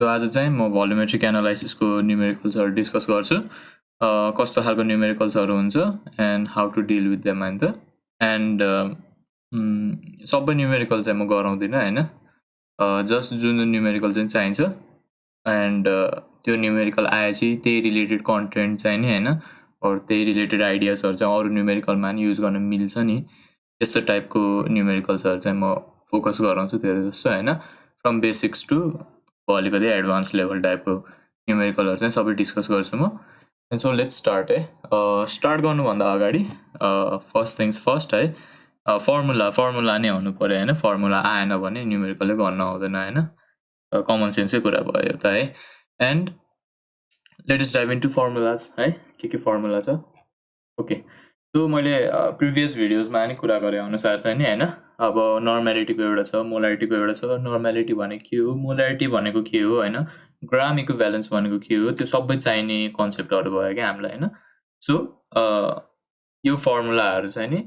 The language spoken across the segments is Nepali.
So आज चाहिँ म भोल्युमेट्रिक एनालाइसिसको न्युमेरिकल्सहरु डिस्कस गर्छु। कस्तो खालको न्युमेरिकल्सहरु हुन्छ and how to deal with them हैन त। एन्ड सबै न्युमेरिकल चाहिँ म गराउँदिन हैन। जस्ट जुन न्युमेरिकल चाहिँ चाहिन्छ एन्ड त्यो न्युमेरिकल आएपछि त्यही रिलेटेड कन्टेन्ट चाहिँ नि हैन और त्यही रिलेटेड आइडियाजहरु चाहिँ अरु न्युमेरिकलमा नि युज गर्न मिल्छ नि त्यस्तो टाइपको न्युमेरिकल्सहरु चाहिँ म फोकस गराउँछु धेरै जस्तो हैन। फ्रम बेसिक्स टु अलिकति एडभान्स लेभल टाइपको न्युमेरिकलहरु चाहिँ सबै डिस्कस गर्छु म। एन्ड सो लेट्स स्टार्ट है। स्टार्ट गर्नुभन्दा अगाडि फर्स्ट थिङ्स फर्स्ट है, फर्मुला नै हुनु पर्यो हैन। फर्मुला आएन भने न्युमेरिकलै गर्न आउँदैन हैन। कमन सेन्सकै कुरा भयो त है। And let's dive into formulas है, के फर्मुला छ। ओके, सो मैले प्रिभियस भिडियोजमा नि कुरा गरे अनुसार चाहिँ नि हैन, अब नर्मालिटीको एउटा छ, मोलारिटीको एउटा छ। नर्मालिटी भनेको के हो, मोलारिटी भनेको के हो हैन, ग्राम इक्विभ्यालेन्स भनेको के हो, त्यो सबै चाहिने कन्सेप्टहरु भयो क्या हामीलाई हैन। सो यो फर्मुलाहरु चाहिँ नि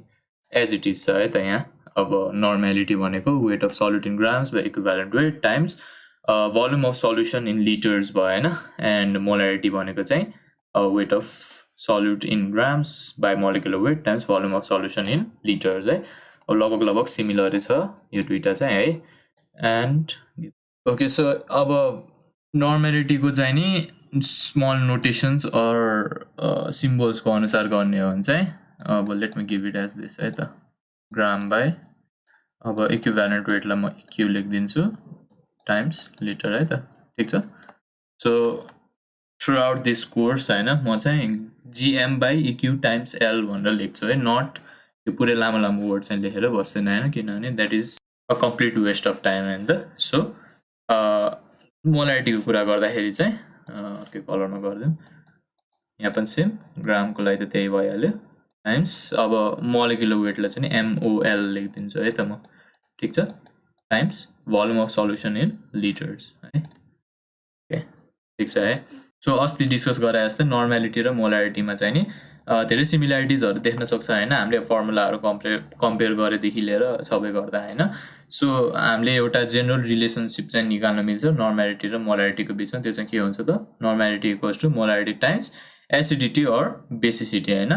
एज इट इज छ है त यहाँ। अब नर्मालिटी भनेको weight of solute in grams by equivalent weight times volume of solution in liters भयो हैन। एन्ड मोलारिटी भनेको चाहिँ weight of solute in grams by molecular weight times volume of solution in liters है। अब लगभग सिमिलरै छ यो दुईटा चाहिँ है। एन्ड ओके, सो अब नर्मालिटीको चाहिँ नि स्मल नोटेशन्स अर सिम्बल्सको अनुसार गर्ने हो भने चाहिँ अब let me give it as this है त, ग्राम बाई अब इक्विभ्यालेन्ट वेटलाई म इक्यु लेखिदिन्छु टाइम्स लिटर है त, ठिक छ। So through out this course हैन म चाहिँ GM by EQ times L भनेर लेख्छु है, नट यो पुरै लामो वर्ड चाहिँ लेखेर बस्दैन हैन, किनभने that is a complete waste of time हैन त। सो मोलारिटीको कुरा गर्दाखेरि चाहिँ के कलरमा गरिदिउँ, यहाँ पनि सेम ग्रामको लागि त त्यही भइहाल्यो टाइम्स अब मोलिकुलर वेटलाई चाहिँ MOL लेखिदिन्छु है त म, ठिक छ, times volume of solution in liters है। ओके, ठिक छ है। सो अस्ति डिस्कस गरे जस्तै नर्मालिटी र मोलारिटीमा चाहिँ नि धेरै सिमिल्यारिटिजहरु देख्न सक्छ हैन, हामीले फर्मुलाहरु कम्पेयर गरेदेखि लिएर सबै गर्दा हैन। सो हामीले एउटा जेनरल रिलेसनशिप चाहिँ निकाल्न मिल्छ नर्मालिटी र मोलारिटीको बिचमा, त्यो चाहिँ के हुन्छ त, normality equals to molarity times acidity or basicity हैन।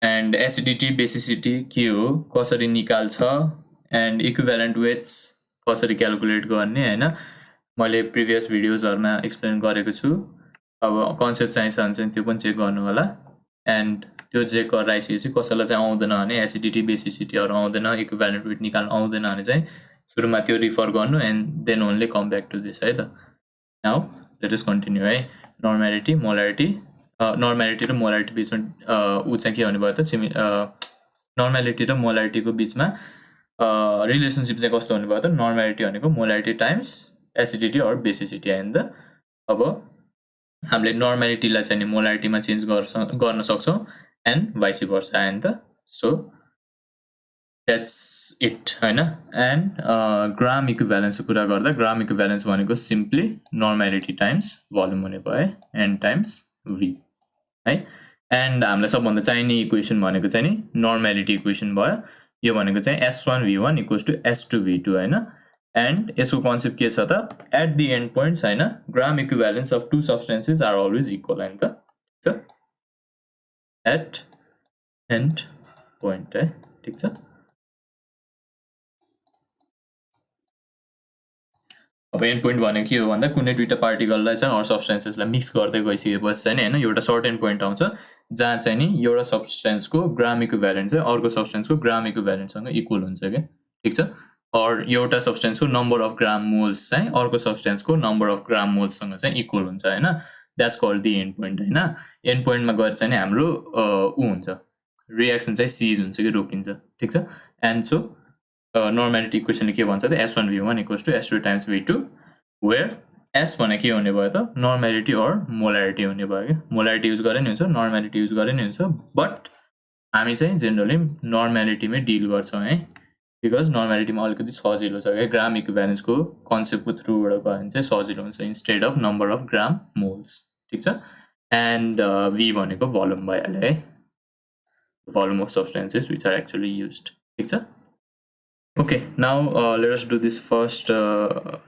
एन्ड एसिडिटी बेसिसिटी के हो, कसरी निकाल्छ, एन्ड इक्विभ्यालेन्ट वेट्स कसरी क्याल्कुलेट गर्ने हैन, मैले प्रिभियस भिडियोजहरुमा एक्सप्लेन गरेको छु। अब कन्सेप्ट चाहिन्छ भने चाहिँ त्यो पनि चेक गर्नु होला। एन्ड त्यो चेक गराइसकेपछि कसैलाई चाहिँ आउँदैन भने एसिडिटी बेसिसिटीहरु आउँदैन, इक्विभ्यालेन्ट वेट निकाल्न आउँदैन भने चाहिँ सुरुमा त्यो रिफर गर्नु and then only come back to this है त। नाउ लेट अस कन्टिन्यू है। नर्मालिटी मोलारिटी, नर्मालिटी र मोलारिटी बिचमा उ चाहिँ के भन्नुभयो त, नर्मालिटी र मोलारिटीको बिचमा रिलेसनशिप चाहिँ कस्तो हुनुभयो त, नर्मालिटी भनेको molarity times acidity or basicity हैन त। अब हामीले नर्मालिटीलाई चाहिँ मोलारिटीमा चेन्ज गर्न सक्छौं एन्ड भाइस भर्सा हैन त। सो द्याट्स इट हैन। एन्ड ग्राम इक्विभ्यालेन्सको कुरा गर्दा ग्राम इक्विभ्यालेन्स भनेको सिम्पली नर्मालिटी टाइम्स भोल्युम हुने भयो एन्ड टाइम्स V है। एन्ड हामीलाई सबभन्दा चाहिने इक्वेसन भनेको चाहिँ नि नर्मालिटी इक्वेसन भयो। यो भनेको चाहिँ S1V1 इक्वल्स टु S2V2 हैन। एन्ड यसको कन्सेप्ट के छ त, एट दि एन्ड पोइन्ट्स हैन, gram equivalence of two substances are always equal हैन त, ठिक छ, एट एन्ड पोइन्ट है, ठिक छ। अब एन्ड पोइन्ट भनेको के हो भन्दा कुनै दुईटा पार्टिकललाई चाहिँ अरू सब्स्टेन्सेसलाई मिक्स गर्दै गइसकेपछि चाहिँ हैन एउटा सर्टेन पोइन्ट आउँछ जहाँ चाहिँ नि एउटा सब्स्टेन्सको ग्राम इक्विभ्यालेन्ट चाहिँ अर्को सब्स्टेन्सको ग्राम इक्विभ्यालेन्टसँग इक्वल हुन्छ के, ठिक छ। और एउटा सब्स्टेन्सको नम्बर अफ ग्राम मोल्स चाहिँ अर्को सब्स्टेन्सको नम्बर अफ ग्राम मोल्ससँग चाहिँ इक्वल हुन्छ हैन। That's called the end point हैन। एन्ड पोइन्टमा गएर चाहिँ हाम्रो उ हुन्छ, रिएक्सन चाहिँ सिज हुन्छ कि रोकिन्छ, ठिक छ। एन्ड सो नर्मालिटी इक्वेसनले के भन्छ त, S1V1 equals to S2 times V2 where S भने के हुने भयो त, नर्मालिटी अर मोलारिटी हुने भयो के। मोलारिटी युज गरे नि हुन्छ, नर्मालिटी युज गरे नि हुन्छ, बट हामी चाहिँ जेनरली नर्मालिटीमै डिल गर्छौं है, बिकज नर्मालिटीमा अलिकति सजिलो छ क्या, ग्राम इक्विभ्यालेन्सको कन्सेप्टको थ्रुबाट गयो भने चाहिँ सजिलो हुन्छ instead of number of gram moles, ठिक छ। एन्ड V भनेको भोल्युम भइहाल्यो है, volume of substances which are actually used, ठिक छ। Okay, now let us do this first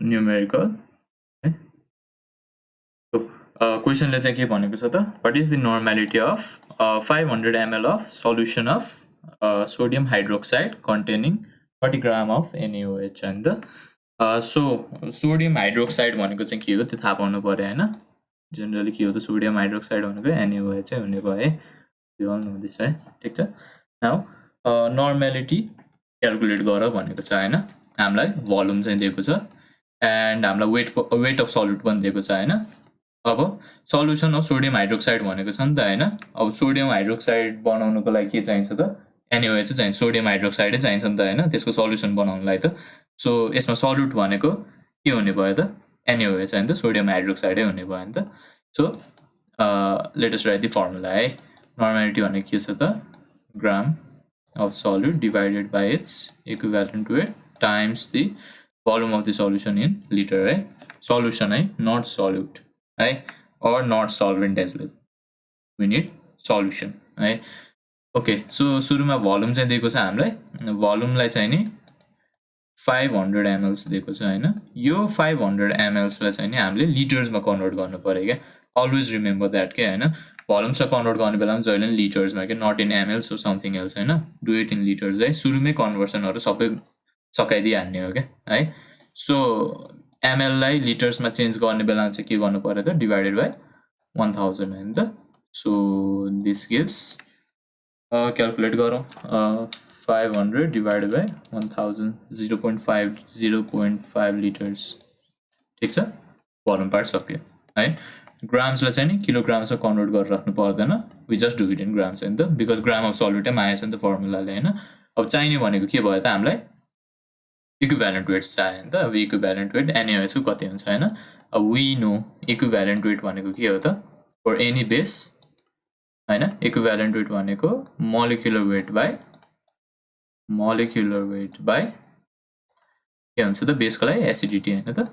numerical. Okay. क्वेसनले चाहिँ के भनेको छ त, what is the normality of 500 ml of solution of sodium hydroxide containing 40 gram of NaOH हैन त। सो सोडियम हाइड्रोक्साइड भनेको चाहिँ के हो त्यो थाहा पाउनु पर्यो हैन। जनरली के हो त सोडियम हाइड्रोक्साइड भनेको NaOH चाहिँ हुने भयो है, यु अल नो दिस है, ठीक छ। नाउ नर्मालिटी क्याल्कुलेट गर भनेको छ हैन, हामीलाई भोल्युम चाहिँ दिएको छ एन्ड हामीलाई वेट अफ सल्युट पनि दिएको छ हैन। अब सल्युसन अफ सोडियम हाइड्रोक्साइड भनेको छ नि त हैन। अब सोडियम हाइड्रोक्साइड बनाउनको लागि के चाहिन्छ त, NaOH चाहिँ चाहिन्छ, सोडियम हाइड्रोक्साइडै चाहिन्छ नि त हैन त्यसको सल्युसन बनाउनलाई त। सो यसमा सल्युट भनेको के हुने भयो त, NaOH हैन त, सोडियम हाइड्रोक्साइडै हुने भयो नि त। So let us write the formula है। नर्मालिटी भनेको के छ त, gram of solute divided by its equivalent weight times the volume of the solution in liter है। सल्युसन है, नट सल्युट है, or not solvent as well, we need solution है। ओके, सो सुरुमा भोल्युम चाहिँ दिएको छ हामीलाई, भोल्युमलाई चाहिँ नि 500 ml दिएको छ हैन। यो 500 ml लाई चाहिँ नि हामीले लिटर्समा कन्भर्ट गर्नु पर्यो क्या, अलवेज रिमेम्बर द्याट के हैन। भोल्युम्सलाई कन्भर्ट गर्ने बेलामा जहिले पनि लिटर्समा के, not in ml or something else हैन, डु इट इन लिटर्स है। सुरुमै कन्भर्सनहरु सबै सकाइदिइहाल्ने हो क्या है। सो ml लाई लिटर्समा चेन्ज गर्ने बेलामा चाहिँ के गर्नु पर्यो त, डिवाइडेड बाई 1000 हैन त। सो दिस गिव्स, क्याल्कुलेट गरौँ, 500 डिवाइडेड बाई 1000, 0.5 लिटर्स, ठीक छ। भोल्युम पार्ट सक्यो है। ग्राम्सलाई चाहिँ नि किलोग्राम्समा कन्भर्ट गरेर राख्नु पर्दैन, we just do it in grams हैन त, बिकज ग्राम अफ सल्युटैमा आएछ नि त फर्मुलाले हैन। अब चाहिने भनेको के भयो त हामीलाई, इक्विभ्यालेन्ट वेट्स चाहियो नि त। अब इक्विभ्यालेन्ट वेट NaOH को कति हुन्छ हैन। अब वी नो इक्विभ्यालेन्ट वेट भनेको के हो त, फर एनी बेस हैन, इक्विभ्यालेन्ट वेट भनेको मोलिकुलर वेट बाई के हुन्छ त, बेसको लागि एसिडिटी हैन त,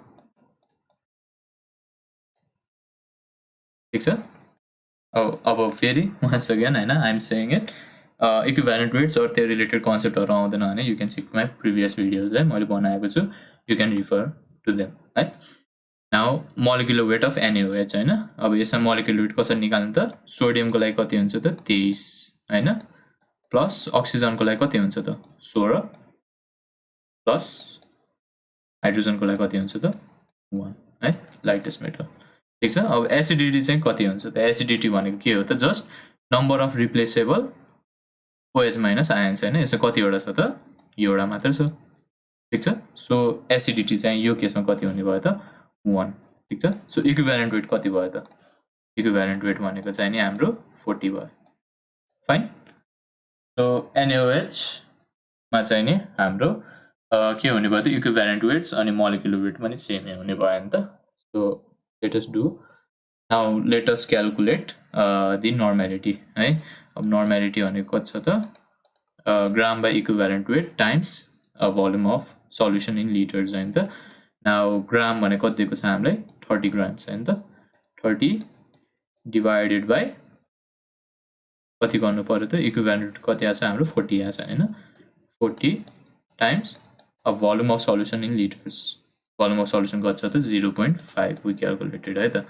ठीक छ। अब फेरि once again हैन, I am saying it, equivalent weights और त्यो रिलेटेड कन्सेप्टहरु आउँदैन भने you can seek my previous videos है, मैले बनाएको छु, you can refer to them है। Now molecular weight of NaOH हैन। अब यसमा मोलिकुलर वेट कसरी निकाल्नु त, सोडियमको लागि कति हुन्छ त 23 हैन, प्लस अक्सिजनको लागि कति हुन्छ त 16, प्लस हाइड्रोजनको लागि कति हुन्छ त 1 है, लाइटेस्ट मेटल, ठीक छ। अब एसिडिटी चाहिँ कति हुन्छ त, एसिडिटी भनेको के हो त, just number of replaceable OH minus ions हैन। यसमा कतिवटा छ त, एउटा मात्र छ, ठीक छ। सो एसिडिटी चाहिँ यो केसमा कति हुने भयो त 1, ठीक छ। सो इक्विभ्यालेन्ट वेट कति भयो त, इक्विभ्यालेन्ट वेट भनेको चाहिँ नि हाम्रो 40 भयो, फाइन। सो NaOH मा चाहिँ नि हाम्रो के हुने भयो त, इक्विभ्यालेन्ट वेट्स अनि मोलिकुलर वेट पनि सेमै हुने भयो नि त। So let us do, now let us calculate the normality है। अब नर्मालिटी भनेको कति छ त, gram by equivalent weight times volume of solution in litres हैन त। नाउ ग्राम भनेको कति दिएको छ हामीलाई 30 ग्राम्स हैन त, 30 डिवाइडेड बाई कति गर्नु पर्यो त, इक्विभ्यालेन्ट कति आछ हाम्रो 40 आछ हैन, 40 टाइम्स अब volume of solution in litres, volume of solution कति छ त 0.5 वी क्याल्कुलेटेड है त,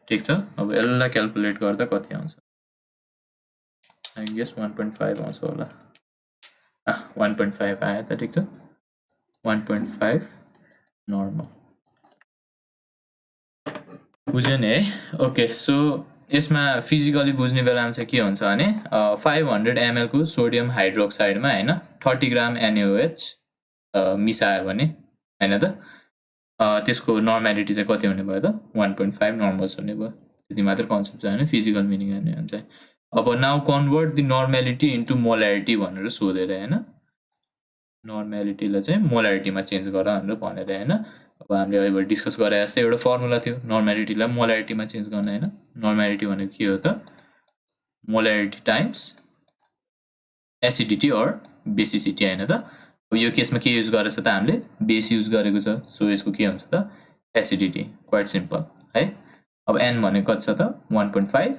ठीक छ। अब यसलाई क्याल्कुलेट गर्दा कति आउँछ, आई गेस 1.5 आउँछ होला, 1.5 आयो त, ठीक छ, 1.5 नर्मल, बुझ्यो नि है। ओके, सो यसमा फिजिकली बुझ्ने बेलामा चाहिँ के हुन्छ भने 500 ml को सोडियम हाइड्रोक्साइडमा हैन 30 ग्राम NaOH मिसायो भने हैन त, त्यसको नर्मालिटी चाहिँ कति हुने भयो त 1.5 नर्मल्स हुने भयो, त्यति मात्र कन्सेप्ट छ हैन, फिजिकल मिनिङ हेर्ने हो भने। अब now convert the normality into molarity भनेर सोधेर हैन, नर्मालिटीलाई चाहिँ मोलारिटीमा चेन्ज गर भनेर भनेर हैन। अब हामीले अहिले डिस्कस गरे जस्तै एउटा फर्मुला थियो, नर्मालिटीलाई मोलारिटीमा चेन्ज गर्न हैन। नर्मालिटी भनेको के हो त, मोलारिटी टाइम्स एसिडिटी और बेसिसिटी हैन त। अब यो केसमा के युज गरेछ त, हामीले बेस युज गरेको छ, सो यसको के हुन्छ त एसिडिटी, क्वाइट सिम्पल है। अब n भनेको कति छ त 1.5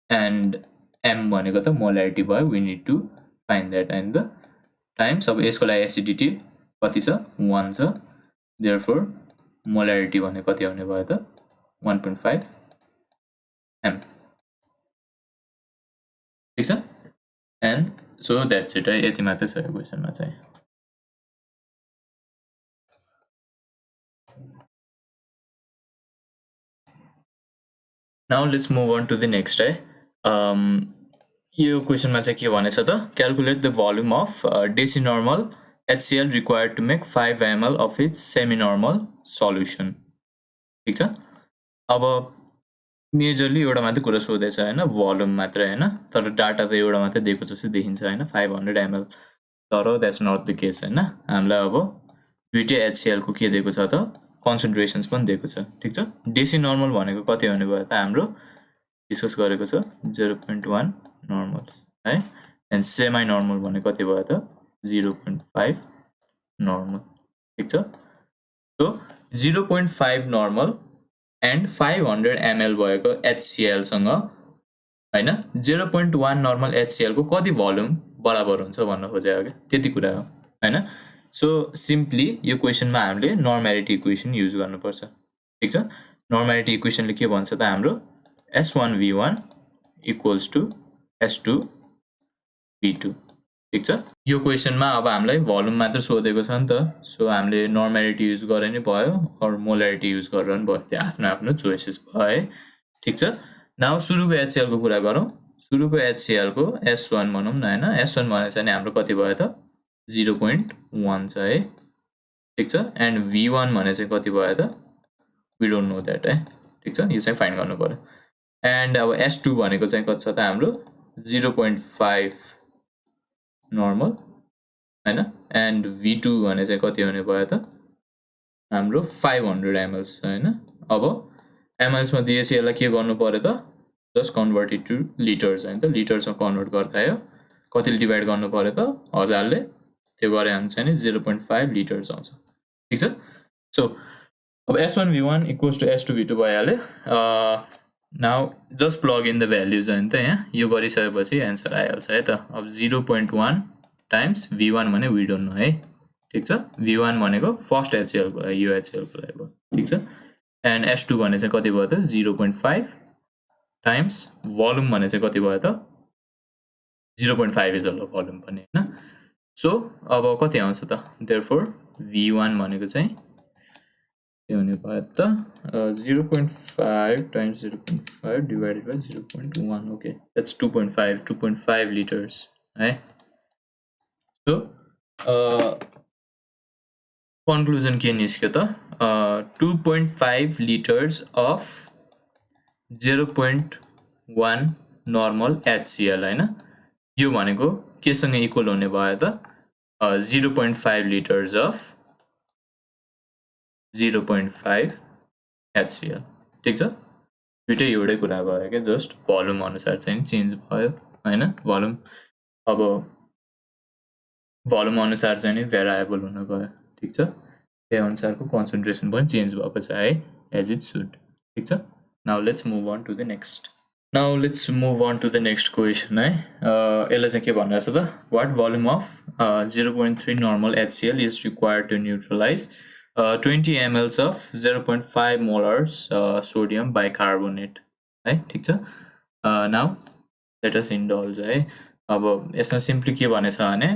एन्ड m भनेको त मोलारिटी भयो, we need to find that हैन त, टाइम्स अब यसको लागि एसिडिटी कति छ 1 छ, देयरफोर मोलारिटी भनेको कति आउने भयो त 1.5 m ठीक छ and so that's it है यति मात्रै छ यो क्वेशनमा चाहिँ now let's move on to the next है यो क्वेशनमा चाहिँ के भनेछ त calculate the volume of decinormal HCl required to make 5 ml of its semi-normal solution ठीक छ अब मेजरली एउटा मात्रै कुरा सोधेछ हैन भोल्युम मात्र हैन तर डाटा त एउटा मात्रै दिएको जस्तो देखिन्छ हैन 500 ml तर द्याट्स नट द केस हैन हामीलाई अब दुईटै HCl को के दिएको छ त कन्सन्ट्रेसन्स पनि दिएको छ ठीक छ डेसी नर्मल भनेको कति हुने भयो त हाम्रो डिस्कस गरेको छ 0.1 नर्मल्स है एन्ड सेमी नर्मल भनेको कति भयो त 0.5 नर्मल ठीक छ सो 0.5 नर्मल and 500 ml भएको HCl सँग हैन 0.1 नर्मल HCl को कति भोल्युम बराबर हुन्छ भन्न खोजेको के त्यति कुरा हो हैन सो सिम्पली यो क्वेशनमा हामीले नर्मालिटी इक्वेसन युज गर्नुपर्छ ठीक छ नर्मालिटी इक्वेसनले के भन्छ त हाम्रो S1V1 equals to S2V2 ठीक छ यो क्वेशनमा अब हामीलाई भोल्युम मात्र सोधेको छ नि त सो हामीले नर्मालिटी युज गरे नि भयो अर मोलारिटी युज गरेर नि भयो त्यो आफ्नो आफ्नो चोइसेस भयो है ठीक छ नाउ सुरुको HCl को कुरा गरौँ सुरुको HCl को S1 भनौं न हैन S1 भने चाहिँ हाम्रो कति भयो त 0.1 छ है ठीक छ एन्ड V1 भने चाहिँ कति भयो त वी डोन्ट नो दैट है ठीक छ यो चाहिँ फाइन्ड गर्नु पर्यो एन्ड अब S2 भनेको चाहिँ कति छ त हाम्रो 0.5 नर्मल हैन एन्ड V2 भने चाहिँ कति हुने भयो त हाम्रो 500 ml हैन अब mls मा DCl लाई के गर्नु पर्यो त just convert it to liters हैन त लिटर्स मा कन्भर्ट गर्दा यो कतिले डिवाइड गर्नु पर्यो त 1000 ले त्यो गरे हुन्छ नि 0.5 लिटर्स आउँछ ठीक छ सो अब S1V1 equals to S2V2 भइहाल्यो now just plug in the values हैन त यहाँ यो गरिसकेपछि आन्सर आइहाल्छ है त अब 0.1 टाइम्स V1 भने वी डोन्ट नो है ठीक छ V1 भनेको फर्स्ट HCl को लागि यो HCl को लागि भयो ठीक छ एन्ड S2 भने चाहिँ कति भयो त 0.5 टाइम्स भोल्युम भने चाहिँ कति भयो त 0.5 इज अल भोल्युम पनि हैन सो अब कति आउँछ त देयरफोर V1 भनेको चाहिँ के हुने भयो त 0.5 times 0.5 divided by 0.1 okay that's 2.5 liters है सो कन्क्लुजन के निस्क्यो त 2.5 लिटर्स अफ 0.1 नर्मल HCl हैन यो भनेको केसँग इक्वल हुने भयो त 0.5 लिटर्स अफ 0.5 HCl ठीक छ दुईटै एउटै कुरा भयो के जस्ट भोल्युम अनुसार चाहिँ चेन्ज भयो हैन भोल्युम अब भोल्युम अनुसार चाहिँ नि भेरिएबल हुन गयो ठीक छ त्यही अनुसारको कन्सन्ट्रेसन पनि चेन्ज भएको छ है एज इट शुड ठीक छ now let's move on to the next question है यसले चाहिँ के भनिरहेछ त what volume of 0.3 normal HCl is required to neutralize 20 ml of 0.5 molars sodium bicarbonate है ठीक छ नाउ लेट अस इन्डल्ज है अब यसमा सिम्पली के भनेछ भने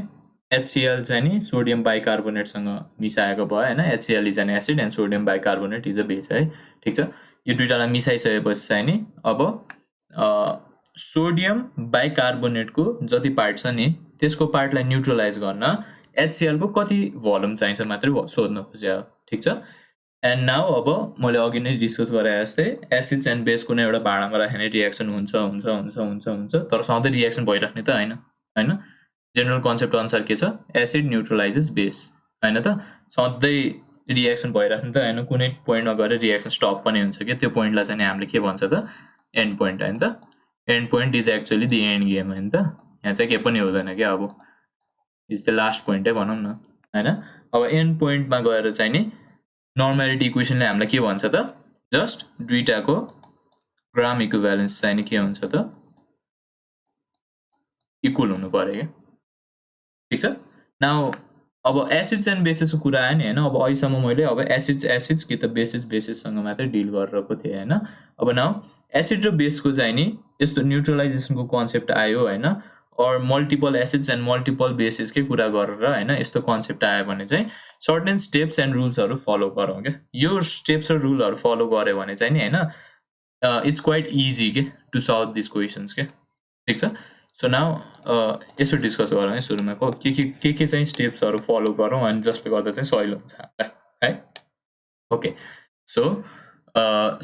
HCl चाहिँ नि सोडियम बाइकार्बोनेट सँग मिसाएको भयो हैन HCl is an acid and sodium bicarbonate is a base है ठीक छ यो दुईटालाई मिसाइसकेपछि चाहिँ नि अब सोडियम बाइकार्बोनेट को जति पार्ट छ नि त्यसको पार्टलाई न्यूट्रलाइज गर्न HCl को कति भोल्युम चाहिन्छ मात्रै सोध्न खोज्यो ठीक छ एन्ड नाउ अब मैले अघि नै डिस्कस गरे जस्तै एसिड्स एन्ड बेस कुनै एउटा भाँडामा राख्ने रिएक्सन हुन्छ तर सधैँ रिएक्सन भइराख्ने त हैन जनरल कन्सेप्ट अनुसार के छ एसिड न्यूट्रलाइजेस बेस हैन त सधैँ रिएक्सन भइराख्ने त हैन कुनै पोइन्टमा गएर रिएक्सन स्टप पनि हुन्छ के त्यो पोइन्टलाई चाहिँ हामीले के भन्छ त एन्ड पोइन्ट हैन त and point is actually the and game हैन त यहाँ चाहिँ के पनि हुँदैन के अब इज द लास्ट पोइन्ट है भनौं न हैन अब एन्ड पोइन्टमा गएर चाहिँ नि नर्मालिटी इक्वेसनले हामीलाई के भन्छ त जस्ट दुईटाको ग्राम इक्विभ्यालेन्स चाहिँ नि के हुन्छ त इक्वल हुनु पर्यो के ठीक छ नाउ अब एसिड्स एन्ड बेसिसको कुरा आयो नि हैन अब अहिलेसम्म मैले अब एसिड्स कि त बेसिससँग मात्रै डिल गरिरहेको थिएँ हैन अब नाउ एसिड र बेसको चाहिँ नि यस्तो न्युट्रलाइजेसनको कन्सेप्ट आयो हैन और मल्टिपल एसिड्स एन्ड मल्टिपल बेसिसकै कुरा गरेर हैन यस्तो कन्सेप्ट आयो भने चाहिँ सर्टेन स्टेप्स एन्ड रुल्सहरू फलो गरौँ के यो स्टेप्स र रुलहरू फलो गर्यो भने चाहिँ नि हैन इट्स क्वाइट इजी के टु सल्भ दिस क्वेसन्स के ठीक छ सो नाउ यसो डिस्कस गरौँ है सुरुमा के चाहिँ स्टेप्सहरू फलो गरौँ अनि जसले गर्दा चाहिँ सजिलो हुन्छ हामीलाई है ओके सो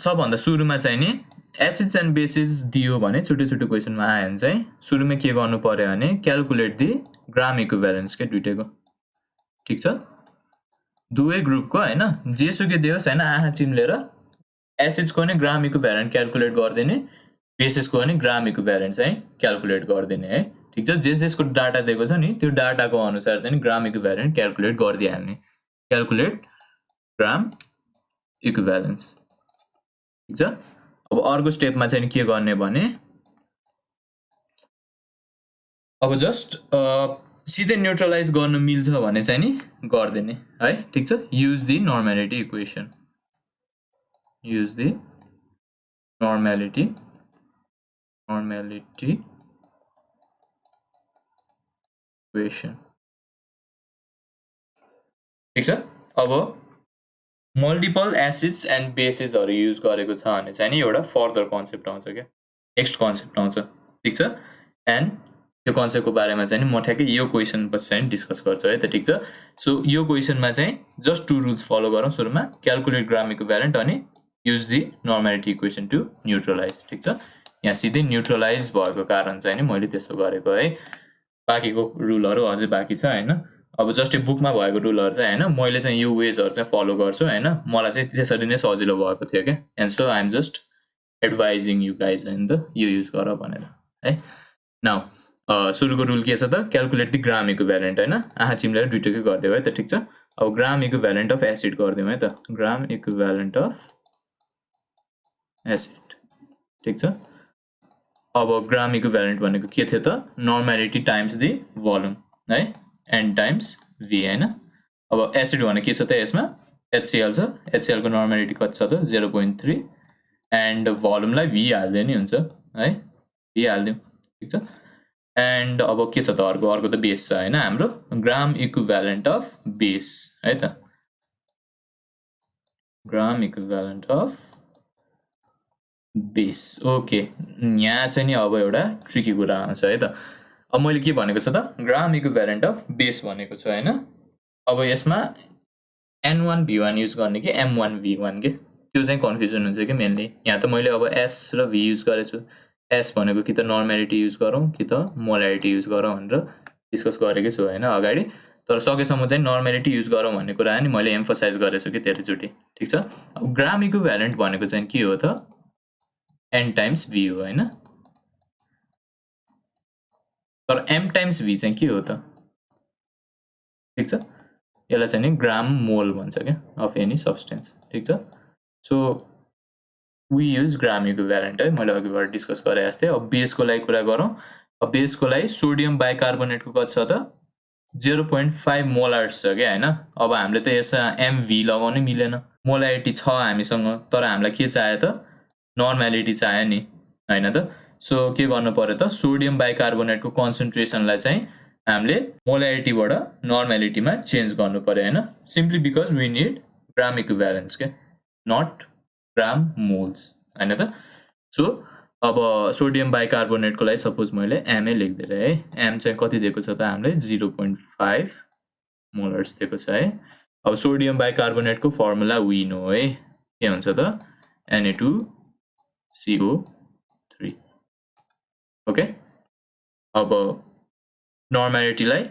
सबभन्दा सुरुमा चाहिँ नि एसिड्स एन्ड बेसिस दियो भने छुट्टै छुट्टै क्वेसनमा आयो भने चाहिँ सुरुमा के गर्नु पर्यो भने क्याल्कुलेट दि ग्राम इक्विभ्यालेन्स के दुईटैको ठीक छ दुवै ग्रुपको हैन जेसुकै दियोस् हैन आँखा चिम्लेर एसिड्सको नि ग्राम इक्विभ्यालेन्ट क्याल्कुलेट गरिदिने बेसिसको पनि ग्राम इक्विभ्यालेन्ट चाहिँ क्याल्कुलेट गरिदिने है ठीक छ जेसको डाटा दिएको छ नि त्यो डाटाको अनुसार चाहिँ ग्राम इक्विभ्यालेन्ट क्याल्कुलेट गरिदिहाल्ने क्याल्कुलेट ग्राम इक्विभ्यालेन्स ठीक छ अब अर्को स्टेपमा चाहिँ के गर्ने भने अब जस्ट सिधै न्युट्रलाइज गर्न मिल्छ भने चाहिँ नि गर्दिने है ठीक छ use the normality equation use the normality equation ठीक छ अब मल्टिपल एसिड्स एन्ड बेसिसहरू युज गरेको छ भने चाहिँ नि एउटा फर्दर कन्सेप्ट आउँछ क्या नेक्स्ट कन्सेप्ट आउँछ ठीक छ एन्ड त्यो कन्सेप्टको बारेमा चाहिँ म ठ्याक्कै यो क्वेसन पछि चाहिँ डिस्कस गर्छु है त ठीक छ सो यो क्वेसनमा चाहिँ जस्ट टु रुल्स फलो गरौँ सुरुमा क्याल्कुलेट ग्राम इक्विभ्यालेन्ट अनि use the normality equation to neutralize ठीक छ यहाँ सिधै न्युट्रलाइज भएको कारण चाहिँ नि मैले त्यस्तो गरेको है बाँकीको रुलहरू अझै बाँकी छ हैन अब जस्ट बुकमा भएको रुलहरू चाहिँ हैन मैले चाहिँ यो वेजहरू चाहिँ फलो गर्छु हैन मलाई चाहिँ त्यसरी नै सजिलो भएको थियो के and so I am just advising you guys हैन त यो युज गर भनेर है नाउ सुरुको रुल के छ त क्याल्कुलेट द ग्राम इक्विभ्यालेन्ट हैन आँखा चिम्लेर दुईटैकै गरिदियो है त ठीक छ अब ग्राम इक्विभ्यालेन्ट अफ एसिड गरिदिउँ है त ग्राम इक्विभ्यालेन्ट अफ एसिड ठीक छ अब ग्राम इक्विभ्यालेन्ट भनेको के थियो त नर्मालिटी टाइम्स दि भोल्युम है एन टाइम्स भी हैन अब एसिड भने के छ त यसमा HCl छ HCl को नर्मालिटी कति छ त 0.3 एन्ड भोल्युमलाई v हाल्दै नि हुन्छ है v हाल्दियौ ठीक छ एन्ड अब के छ त अर्को त बेस छ हैन हाम्रो ग्राम इक्विभ्यालेन्ट अफ बेस है त gram equivalent of base okay यहाँ चाहिँ नि अब एउटा ट्रिकी कुरा आउँछ है त अब मैले के भनेको छ त ग्राम इक्विभ्यालेन्ट अफ बेस भनेको छु हैन अब यसमा N1 V1 युज गर्ने कि M1 V1 के त्यो चाहिँ कन्फ्युजन हुन्छ कि मेनली यहाँ त मैले अब S र V युज गरेछु S भनेको कि त नर्मालिटी युज गरौँ कि त मोलारिटी युज गरौँ भनेर डिस्कस गरेकै छु हैन अगाडि तर सकेसम्म चाहिँ नर्मालिटी युज गरौँ भन्ने कुरा नि मैले एम्फसाइज गरेछु कि धेरैचोटि ठीक छ अब ग्राम इक्विभ्यालेन्ट भनेको चाहिँ के हो त n टाइम्स v हो हैन तर m टाइम्स v चाहिँ के हो त ठीक छ यसलाई चाहिँ नि ग्राम मोल भन्छ के अफ एनी सब्स्टेन्स ठीक छ so we use gram equivalent है मैले अघिबाट डिस्कस गरे जस्तै अब बेसको लागि कुरा गरौँ अब बेसको लागि सोडियम बाइकार्बोनेटको कति छ त 0.5 मोलार्स छ के हैन अब हामीले त यसमा mv लगाउनै मिलेन मोलारिटी छ हामीसँग तर हामीलाई के चाहियो त नर्मालिटी चाहियो नि हैन त सो के गर्नु पर्यो त सोडियम बाइकार्बोनेटको कन्सन्ट्रेसनलाई चाहिँ हामीले मोलारिटीबाट नर्मालिटीमा चेन्ज गर्नु पर्यो हैन simply because we need gram equivalence के नट ग्राम मोल्स हैन त सो अब सोडियम बाइकार्बोनेटको लागि सपोज मैले m लेख्दिए है m चाहिँ कति दिएको छ त हामीले 0.5 मोलर्स दिएको छ है अब सोडियम बाइकार्बोनेटको फर्मुला वी नो है के हुन्छ त Na2CO3 ओके अब नर्मालिटीलाई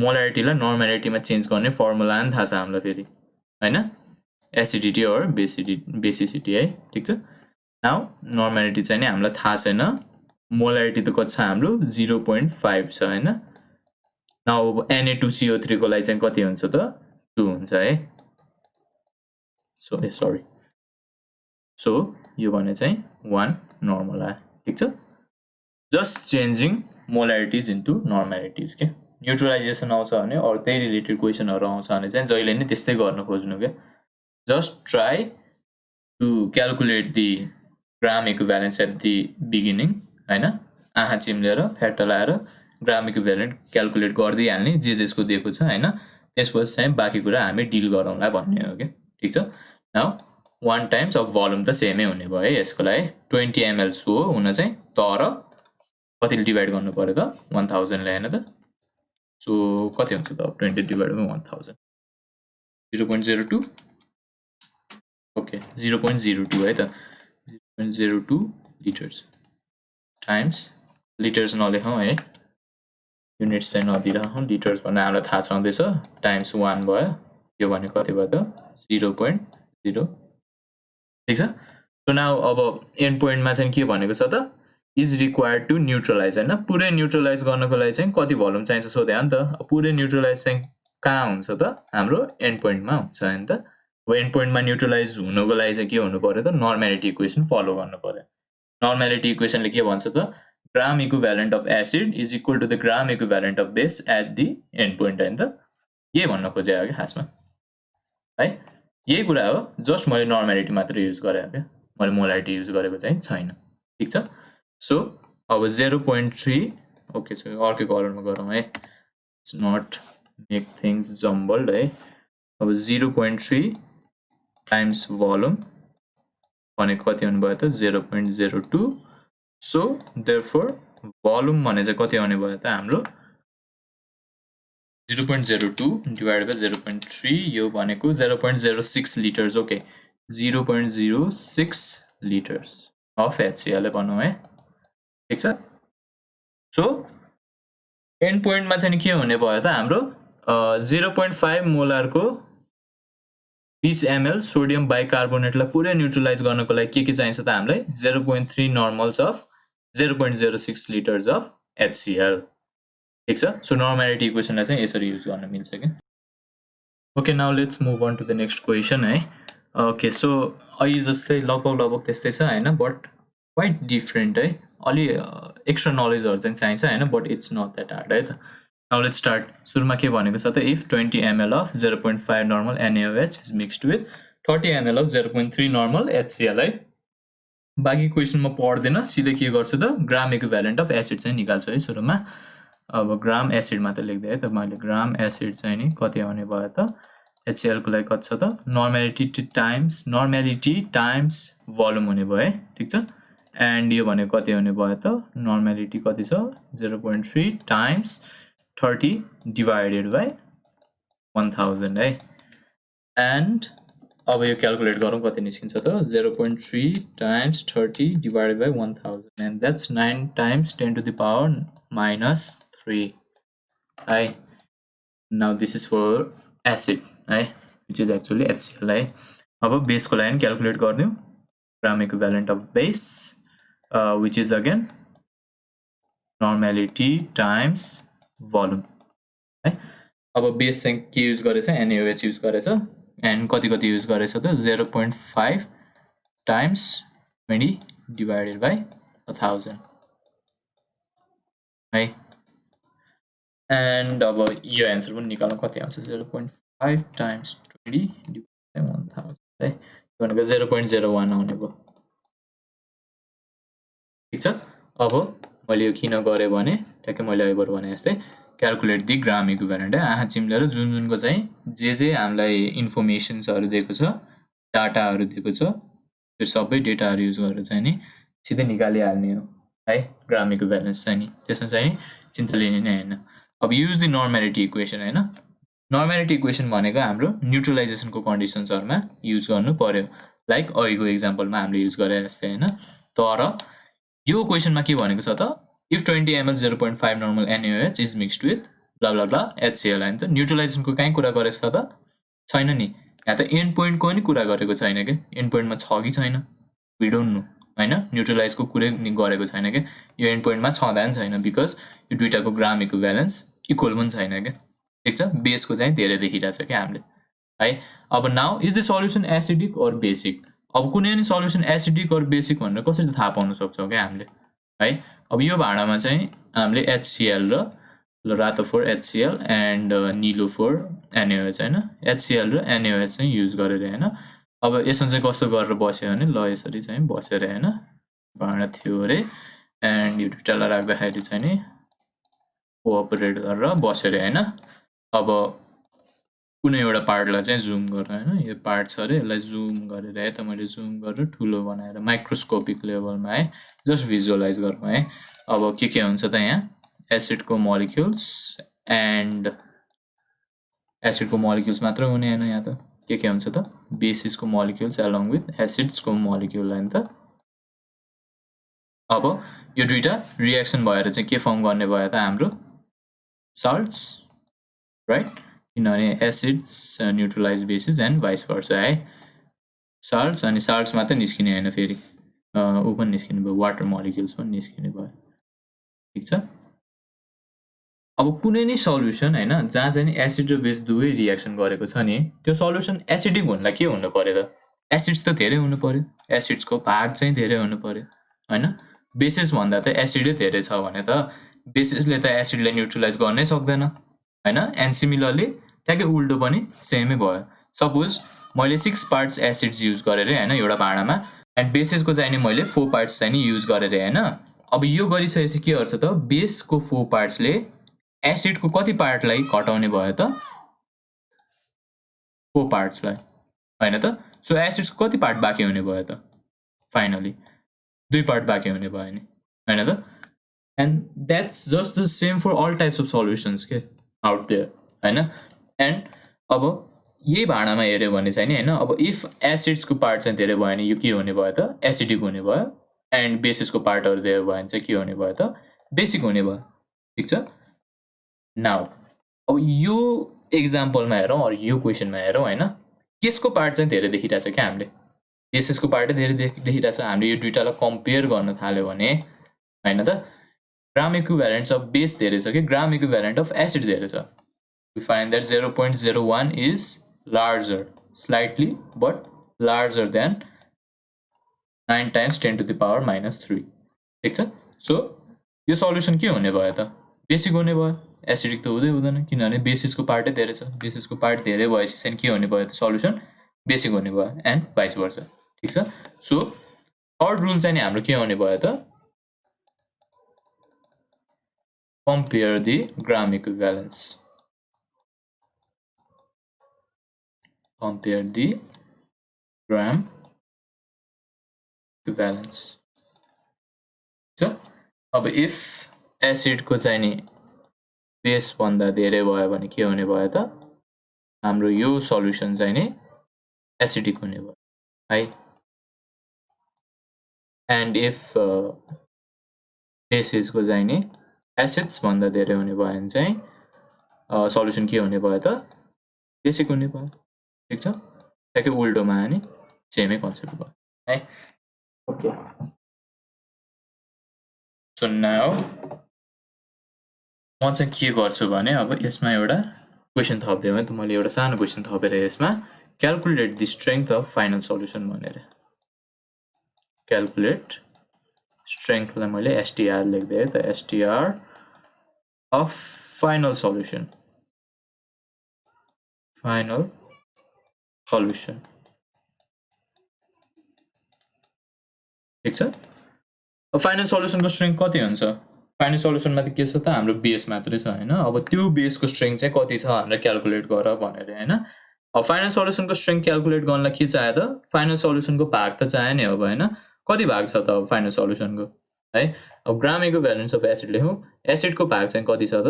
मोलारिटीलाई नर्मालिटीमा चेन्ज गर्ने फर्मुला नि थाहा छ हामीलाई फेरि हैन एसिडिटी और बेसिसिटी है ठीक छ नाउ नर्मालिटी चाहिँ नि हामीलाई थाहा छैन मोलारिटी त कति छ हाम्रो 0.5 छ हैन नाउ Na2CO3 को लागि चाहिँ कति हुन्छ त 2 हुन्छ है सो यो भने चाहिँ 1 नर्मल आयो ठीक छ जस्ट चेन्जिङ मोलारिटीज इन्टु नर्मालिटीज के न्युट्रलाइजेसन आउँछ भने अरू त्यही रिलेटेड क्वेसनहरू आउँछ भने चाहिँ जहिले नै त्यस्तै गर्न खोज्नु क्या just try to calculate the gram equivalence at the beginning हैन आँखा चिम्लेर फ्याट लाएर ग्राम इक्विभ्यालेन्ट क्यालकुलेट गर्दै हाल्ने जे जेसको दिएको छ हैन त्यसपछि चाहिँ बाँकी कुरा हामी डिल गरौँला भन्ने हो के ठीक छ नाउ 1 टाइम्स अफ भोल्युम त सेमै हुने भयो है यसको लागि 20 ml हो हुन चाहिँ तर कतिले डिभाइड गर्नु पर्यो त 1000 ले हैन त सो कति हुन्छ त 20 डिभाइड बाइ 1000 0.02 ओके 0.02 है त 0.02 लिटर्स टाइम्स लिटर्स नलेखौँ है युनिट्स चाहिँ नदिइराखौँ लिटर्स भन्ने हामीलाई थाहा छँदैछ टाइम्स 1 भयो यो भने कति भयो त 0.0 ठीक छ सो नाउ अब एन्ड पोइन्टमा चाहिँ के भनेको छ त इज रिक्वायर्ड टु न्युट्रलाइज हैन पुरै न्युट्रलाइज गर्नको लागि चाहिँ कति भोल्युम चाहिन्छ सोध्या नि त पुरै न्युट्रलाइज चाहिँ कहाँ हुन्छ त हाम्रो एन्ड पोइन्टमा हुन्छ हैन त अब एन्ड पोइन्टमा न्युट्रलाइज हुनको लागि चाहिँ के हुनु पर्यो त नर्मालिटी इक्वेसन फलो गर्नु पर्यो नर्मालिटी इक्वेसनले के भन्छ त gram equivalent of acid is equal to the gram equivalent of base at the end point हैन त यही भन्न खोजे हो कि खासमा है यही कुरा हो जस्ट मैले नर्मालिटी मात्र युज गरे हो क्या मैले मोलारिटी युज गरेको चाहिँ छैन ठीक छ सो अब 0.3 ओके छ अर्कै कलरमा गरौँ है it's not make things jumbled है अब 0.3 टाइम्स भोल्युम भनेको कति हुने भयो त 0.02 सो देयरफोर भोल्युम भने चाहिँ कति आउने भयो त हाम्रो 0.02 डिवाइड बाइ 0.3 यो भनेको 0.06 litres okay 0.06 litres of HCl भनौँ है ठीक छ सो एन्ड पोइन्टमा चाहिँ के हुने भयो त हाम्रो 0.5 मोलारको 20 ml सोडियम बाइकार्बोनेटलाई पुरै न्युट्रलाइज गर्नको लागि के चाहिन्छ त हामीलाई 0.3 नर्मल्स अफ 0.06 लिटर्स अफ HCl ठीक छ सो नर्मालिटी इक्वेसनलाई चाहिँ यसरी युज गर्न मिल्छ के okay now let's move on to the next question है ओके सो अहिले जस्तै लगभग त्यस्तै छ हैन बट क्वाइट डिफरेन्ट है अलि एक्स्ट्रा नलेजहरु चाहिँ चाहिन्छ हैन but it's not that hard है त नाउ लेट्स स्टार्ट सुरुमा के भनेको छ त if 20 ml of 0.5 normal NaOH is mixed with 30 ml of 0.3 normal HCl है बाकी क्वेसन म पढ्दैन सिधै के गर्छु त ग्राम इक्विभ्यालेन्ट अफ एसिड चाहिँ निकाल्छु है सुरुमा अब ग्राम एसिड मात्र लेख्दै है त मैले ग्राम एसिड चाहिँ नि कति आउने भयो त HCl को लागि कति छ त नर्मालिटी टाइम्स भोल्युम हुने भयो है ठीक छ एन्ड यो भने कति हुने भयो त नर्मालिटी कति छ 0.3 टाइम्स 30 डिवाइडेड बाइ 1000 है एन्ड अब यो क्याल्कुलेट गरौँ कति निस्किन्छ त 0.3 times 30 divided by 1000 and that's 9 times 10 to the power -3 है now this is for acid है विच इज एक्चुअली HCl है अब बेसको लागि क्याल्कुलेट गर्नु gram equivalent of base which is again normality times volume है अब बेस चाहिँ के युज गरेछ NaOH युज गरेछ एन्ड कति युज गरेछ त 0.5 टाइम्स 20 डिवाइडेड बाइ 1000 है एन्ड अब यो एन्सर पनि निकाल्नु कति आउँछ 0.5 टाइम्स 20 डिवाइडेड बाइ 1000 है यो भनेको 0.01 आउने भयो ठीक छ अब मैले यो किन गरे भने ठ्याक्कै मैले अघिबाट भने जस्तै क्याल्कुलेट दि ग्राम इक्विभ्यालेन्ट है आँखा चिम्लेर जुनको चाहिँ जे हामीलाई इन्फर्मेसन्सहरु दिएको छ डाटाहरु दिएको छ त्यो सबै डेटाहरु युज गरेर चाहिँ नि सिधै निकालिहाल्ने हो है ग्राम इक्विभ्यालेन्स चाहिँ नि त्यसमा चाहिँ चिन्ता लिने नै हैन अब युज दि नर्मालिटी इक्वेसन हैन नर्मालिटी इक्वेसन भनेको हाम्रो न्युट्रलाइजेसनको कन्डिसन्सहरुमा युज गर्नु पर्यो लाइक अघिको एक्जाम्पलमा हामीले युज गरे जस्तै हैन तर यो क्वेसनमा के भनेको छ त if 20 ml 0.5 normal NaOH is mixed with blah blah blah HCl हैन त न्युट्रलाइजेसनको काई कुरा गरेछ त छैन नि यहाँ त एन्ड पोइन्टको नि कुरा गरेको छैन के एन्ड पोइन्टमा छ कि छैन वी डोन्ट नो हैन न्युट्रलाइजको कुरै गरेको छैन के यो एन्ड पोइन्टमा छँदा नि छैन बिकज यो दुईटाको ग्राम इक्विभ्यालेन्स इक्वल पनि छैन के ठीक छ बेसको चाहिँ धेरै देखिरा छ के हामीले है अब now is the solution acidic or basic अब कुनै नि सल्युसन एसिडिक अर बेसिक भनेर कसरी थाहा पाउन सक्छौ के हामीले है अब यो भाँडामा चाहिँ हामीले HCl र ल रातो फोर HCl एन्ड निलो फोर NaOH हैन HCl र NaOH चाहिँ युज गरेर हैन अब यसमा चाहिँ कस्तो गरेर बस्यो भने ल यसरी चाहिँ बसेर हैन भाँडा थियो रे एन्ड यो दुईटालाई राख्दाखेरि चाहिँ नि कोअपरेट गरेर बस्यो रे हैन अब कुनै एउटा पार्टलाई चाहिँ जुम गरेर हैन यो पार्ट छ रे यसलाई जुम गरेर है त मैले जुम गरेर ठुलो बनाएर माइक्रोस्कोपिक लेभलमा है जस्ट भिजुअलाइज गरौँ है अब के हुन्छ त यहाँ एसिडको मोलिक्युल्स एन्ड एसिडको मोलिक्युल्स मात्र हुने हैन यहाँ त के हुन्छ त बेसिसको मोलिक्युल्स अलङ विथ एसिड्सको मोलिक्युल हैन त अब यो दुईटा रिएक्सन भएर चाहिँ के फर्म गर्ने भयो त हाम्रो साल्ट्स राइट किनभने acids neutralise bases and vice versa है साल्ट्स अनि साल्ट्स मात्र निस्किने हैन फेरि उ पनि निस्किने भयो वाटर मोलिक्युल्स पनि निस्किने भयो ठीक छ अब कुनै नि सल्युसन हैन जहाँ चाहिँ एसिड र बेस दुवै रिएक्सन गरेको छ नि त्यो सल्युसन एसिडिक हुनलाई के हुनु पर्यो त एसिड्स त धेरै हुनु पर्यो एसिड्सको भाग चाहिँ धेरै हुनु पर्यो हैन बेसिस भन्दा त एसिडै धेरै छ भने त बेसिसले त एसिडलाई न्यूट्रलाइज गर्नै सक्दैन हैन एन्ड सिमिलरली ट्याक्कै उल्टो पनि सेमै भयो सपोज मैले 6 पार्ट्स एसिड्स युज गरेर हैन एउटा भाँडामा एन्ड बेसिसको चाहिँ नि मैले 4 पार्ट्स चाहिँ नि युज गरेर हैन अब यो गरिसकेपछि के गर्छ त बेसको 4 पार्ट्सले एसिडको कति पार्टलाई घटाउने भयो त 4 पार्ट्सलाई हैन त सो एसिड्सको कति पार्ट बाँकी हुने भयो त फाइनली 2 पार्ट बाँकी हुने भयो नि हैन त and that's just the same for all types of solutions के आउट देयर हैन एन्ड अब यही भाँडामा हेर्यो भने चाहिँ नि हैन अब इफ एसिड्सको पार्ट चाहिँ धेरै भयो भने यो के हुने भयो त एसिडिक हुने भयो एन्ड बेसिसको पार्टहरु धेरै भयो भने चाहिँ के हुने भयो त बेसिक हुने भयो ठीक छ नाउ अब यो एक्जाम्पलमा हेरौँ अर यो क्वेसनमा हेरौँ हैन केसको पार्ट चाहिँ धेरै देखिरहेछ क्या हामीले बेसिसको पार्टै धेरै देखिरहेछ हामीले यो दुईटालाई कम्पेयर गर्न थाल्यो भने हैन त ग्राम इक्विभ्यालेन्ट अफ बेस धेरै छ कि ग्राम इक्विभ्यालेन्ट अफ एसिड धेरै छ we find that 0.01 is larger slightly but larger than 9 times 10 to the power minus 3 ठीक छ सो यो सल्युसन के हुने भयो त बेसिक हुने भयो एसिडिक त हुँदैन किनभने बेसिसको पार्टै धेरै छ बेसिसको पार्ट धेरै भएपछि चाहिँ के हुने भयो त सल्युसन बेसिक हुने भयो एन्ड भाइस वर्सा ठीक छ सो थर्ड रुल चाहिँ नि हाम्रो के हुने भयो त compare the gram equivalence compare the gram equivalence so अब if acid को चाहिँ नि बेस भन्दा धेरै भयो भने के हुने भयो त हाम्रो यो सल्युसन चाहिँ नि एसिडिक हुने भयो है एन्ड इफ बेसिस को चाहिँ नि एसिड्स भन्दा धेरै हुने भयो भने चाहिँ सल्युसन के हुने भयो त बेसिक हुने भयो ठीक छ ट्याक्कै उल्टोमा आयो नि सेमै कन्सेप्ट भयो है ओके सो नाउ म चाहिँ के गर्छु भने अब यसमा एउटा क्वेसन थप्दिएँ भने त मैले एउटा सानो क्वेसन थपेर यसमा calculate the strength of final solution भनेर क्याल्कुलेट स्ट्रेङ्थलाई मैले STR लेख्दै त STR अफ फाइनल सल्युसन ठीक छ अब फाइनल सल्युसनको स्ट्रेङ्थ कति हुन्छ फाइनल सल्युसनमा त के छ त हाम्रो बेस मात्रै छ हैन अब त्यो बेसको स्ट्रेङ्थ चाहिँ कति छ भनेर क्याल्कुलेट गर भनेर हैन अब फाइनल सल्युसनको स्ट्रेङ्थ क्याल्कुलेट गर्नलाई के चाहियो त फाइनल सल्युसनको भाग त चाहियो नि अब हैन कति भाग छ त अब फाइनल सल्युसनको है अब ग्राम इक्विभ्यालेन्स अफ एसिड लेखौँ एसिडको भाग चाहिँ कति छ त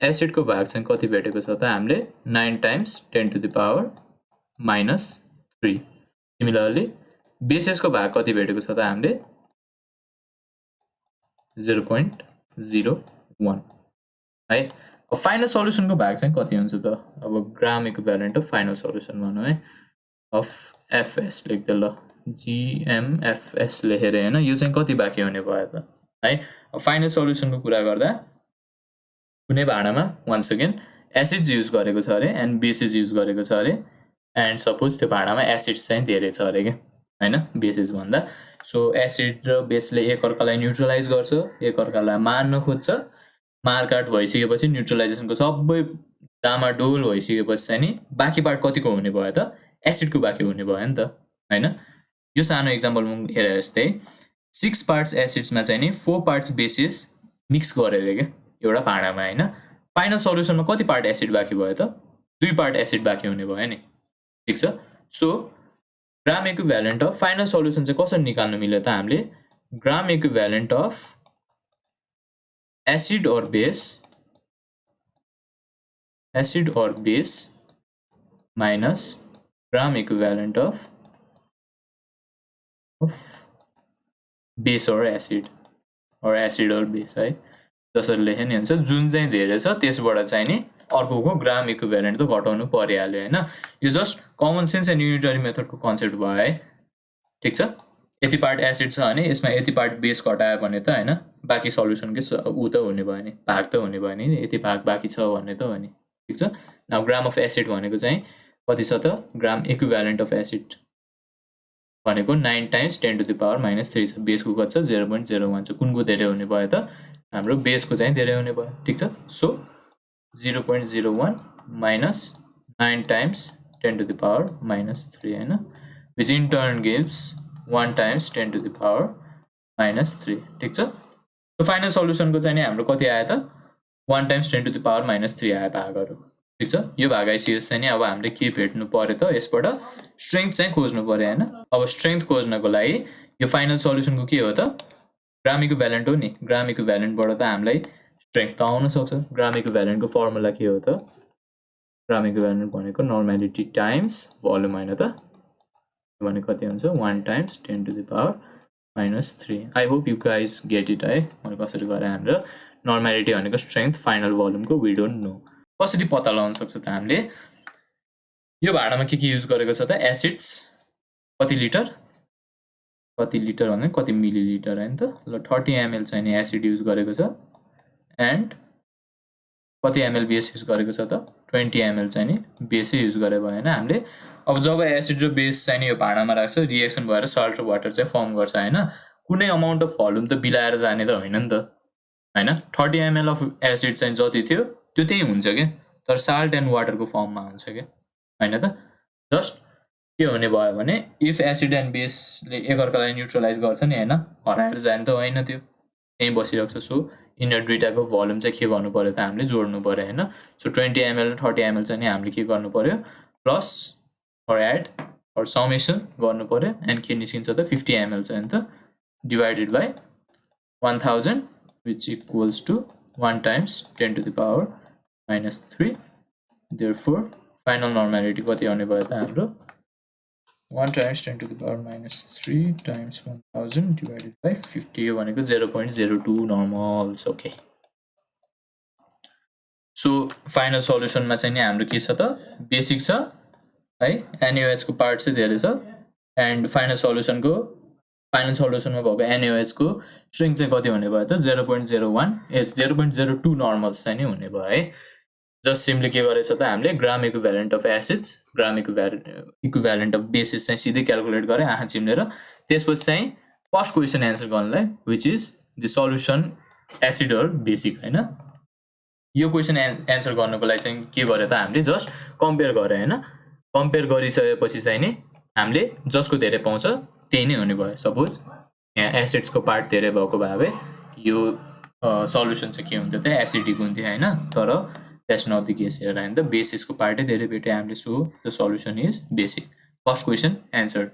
एसिडको भाग चाहिँ कति भेटेको छ त हामीले 9 times 10 to the power minus 3 similarly बेसिसको भाग कति भेटेको छ त हामीले 0.01 है अब फाइनल सल्युसनको भाग चाहिँ कति हुन्छ त अब ग्राम इक्विभ्यालेन्ट अफ फाइनल सल्युसन भनौँ है अफ FS लेख्दै ल GMFS लेखेर हैन यो चाहिँ कति बाँकी हुने भयो त है अब फाइनल सल्युसनको कुरा गर्दा कुनै भाँडामा वन्स अगेन एसिड्स युज गरेको छ अरे एन्ड बेसिस युज गरेको छ अरे एन्ड सपोज त्यो भाँडामा एसिड्स चाहिँ धेरै छ अरे के हैन बेसिस भन्दा। सो एसिड र बेसले एकअर्कालाई न्युट्रलाइज गर्छ, एकअर्कालाई मार्न खोज्छ। मारकाट भइसकेपछि न्युट्रलाइजेसनको सबै डामाडोल भइसकेपछि चाहिँ नि बाँकी पार्ट कतिको हुने भयो त? एसिडको बाँकी हुने भयो नि त हैन। यो सानो एक्जाम्पल म हेरे जस्तै 6 पार्ट्स एसिड्समा चाहिँ नि 4 पार्ट्स बेसिस मिक्स गरेर के एउटा भाँडामा हैन। फाइनल सल्युसनमा कति पार्ट एसिड बाँकी भयो त? 2 पार्ट एसिड बाँकी हुने भयो नि, ठीक छ। So gram equivalent of final solution चाहिँ कसरी निकाल्न मिल्यो त हामीले? Gram equivalent of acid or base minus gram equivalent of base or acid or base है जसरी लेखे नि हुन्छ। जुन चाहिँ धेरै छ त्यसबाट चाहिँ नि अर्कोको ग्राम इक्विभ्यालेन्ट त घटाउनु परिहाल्यो हैन। यो just common sense and unitary मेथडको कन्सेप्ट भयो है, ठीक छ। यति पार्ट एसिड छ भने यसमा यति पार्ट बेस घटायो भने त हैन बाँकी सल्युसनकै उ त हुने भयो नि, भाग त हुने भयो नि, यति भाग बाँकी छ भन्ने त हो नि, ठीक छ। नाउ ग्राम अफ एसिड भनेको चाहिँ कति छ त? ग्राम इक्विभ्यालेन्ट अफ एसिड भनेको 9 टाइम्स 10 to the power -3 छ। बेसको कति छ? 0.01 छ। कुनको धेरै हुने भयो त? हाम्रो बेसको चाहिँ धेरै हुने भयो, ठीक छ। So 0.01 minus 9 times 10 to the power -3 हैन, which in turn gives 1 times 10 to the power -3, ठीक छ। सो फाइनल सल्युसनको चाहिँ नि हाम्रो कति आयो त? 1 times 10 to the power -3 आयो भागहरु, ठीक छ। यो भाग आइसकेपछि चाहिँ नि अब हामीले के भेट्नु पर्यो त? यसबाट स्ट्रेंथ चाहिँ खोज्नु पर्यो हैन। अब स्ट्रेंथ खोज्नको लागि यो फाइनल सल्युसनको के हो त? ग्राम इक्विभ्यालेन्ट हो नि। ग्राम इक्विभ्यालेन्टबाट त हामीलाई स्ट्रेंथ त आउन सक्छ। ग्राम इक्विभ्यालेन्टको फर्मुला के हो त? ग्राम इक्विभ्यालेन्ट भनेको नर्मालिटी टाइम्स भोल्युम हैन त? भने कति हुन्छ? 1 times 10 to the power -3। I hope you guys get it है, मैले कसरी गरे। हाम्रो नर्मालिटी भनेको स्ट्रेंथ, फाइनल भोल्युमको वी डोन्ट नो। कसरी पत्ता लगाउन सक्छ त हामीले? यो भाँडामा के युज गरेको छ त? एसिड्स कति लिटर भने कति मिलिलिटर हैन त? ल 30 ml चाहिँ नि एसिड युज गरेको छ एन्ड कति ml बेस युज गरेको छ त? 20 ml चाहिँ नि बेसै युज गरे भयो हैन हामीले। अब जब एसिड र बेस चाहिँ नि यो भाँडामा राख्छ, रिएक्सन भएर सल्ट र वाटर चाहिँ फर्म गर्छ हैन। कुनै अमाउन्ट अफ भोल्युम त बिलाएर जाने त होइन नि त हैन। 30 ml अफ एसिड चाहिँ जति थियो त्यो त्यही हुन्छ के, तर साल्ट एन्ड वाटरको फर्ममा हुन्छ के हैन त। जस्ट के हुने भयो भने इफ एसिड एन्ड बेसले एकअर्कालाई न्युट्रलाइज गर्छ नि हैन, हराएर जाने त होइन, त्यो त्यही बसिरहेको छ। सो यिनीहरू दुईटाको भोल्युम चाहिँ के गर्नु पर्यो त? हामीले जोड्नु पर्यो हैन। सो 20 ml र 30 ml चाहिँ नि हामीले के गर्नु पर्यो? Plus or add or summation गर्नु पर्यो एन्ड के निस्किन्छ त? 50 ml चाहिँ त divided by 1000 which equals to 1 times 10 to the power -3। therefore final normality कति आउने भयो त हाम्रो? 1 times 10 to the power -3 times 1000 divided by 50 यो भनेको 0.02 नर्मल्स। ओके, सो फाइनल सल्युसनमा चाहिँ नि हाम्रो के छ त? बेसिक छ है, NaOH को पार्ट चाहिँ धेरै छ एन्ड फाइनल सल्युसनमा भएको NaOH को स्ट्रेंथ चाहिँ कति हुने भयो त? 0.02 नर्मल्स चाहिँ नि हुने भयो है। जस्ट सिम्पली के गरेछ त हामीले? Gram equivalent of acids, gram equivalent of bases चाहिँ सिधै क्याल्कुलेट गरे आँखा चिम्लेर। त्यसपछि चाहिँ फर्स्ट क्वेसन एन्सर गर्नलाई which is the solution acid or basic हैन। यो क्वेसन एन्सर गर्नको लागि चाहिँ के गरे त हामीले? जस्ट कम्पेयर गरे हैन। कम्पेयर गरिसकेपछि चाहिँ नि हामीले जसको धेरै पाउँछ त्यही नै हुने भयो। सपोज यहाँ एसिड्सको पार्ट धेरै भएको भए यो सल्युसन चाहिँ के हुन्थ्यो त? एसिडिक हुन्थ्यो हैन। तर that's not the case here and the basis को पार्ट धेरै भेटे हामीले। So the solution is basic. First question answered.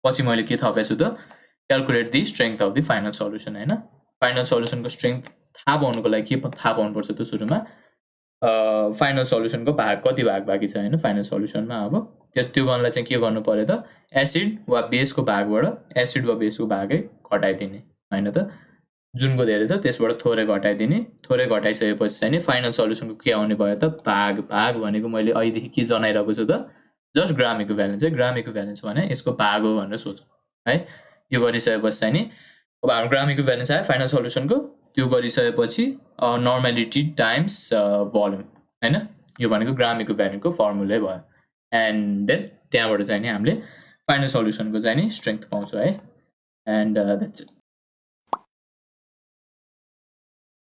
पछि मैले के थपेछु त? Calculate the strength of the final solution हैन। फाइनल सल्युसनको स्ट्रेंथ थाहा पाउनको लागि के थाहा पाउनुपर्छ त? सुरुमा फाइनल सल्युसनको भाग कति भाग बाँकी छ हैन फाइनल सल्युसनमा। अब त्यो गर्नलाई चाहिँ के गर्नु पर्यो त? एसिड वा बेसको भागबाट एसिड वा बेसको भागै घटाइदिने हैन त। जुनको धेरै छ त्यसबाट थोरै घटाइदिने। थोरै घटाइसकेपछि चाहिँ नि फाइनल सल्युसनको के आउने भयो त? भाग। भाग भनेको मैले अहिलेदेखि के जनाइरहेको छु त? जस्ट ग्राम इक्विभ्यालेन्स है। ग्राम इक्विभ्यालेन्स भने यसको भाग हो भनेर सोचौँ है। यो गरिसकेपछि चाहिँ नि अब हाम्रो ग्राम इक्विभ्यालेन्स आयो फाइनल सल्युसनको। त्यो गरिसकेपछि नर्मालिटी टाइम्स भोल्युम हैन, यो भनेको ग्राम इक्विभ्यालेन्टको फर्मुलै भयो। एन्ड देन त्यहाँबाट चाहिँ नि हामीले फाइनल सल्युसनको चाहिँ नि स्ट्रेङ्थ पाउँछु है एन्ड द्याट्स इट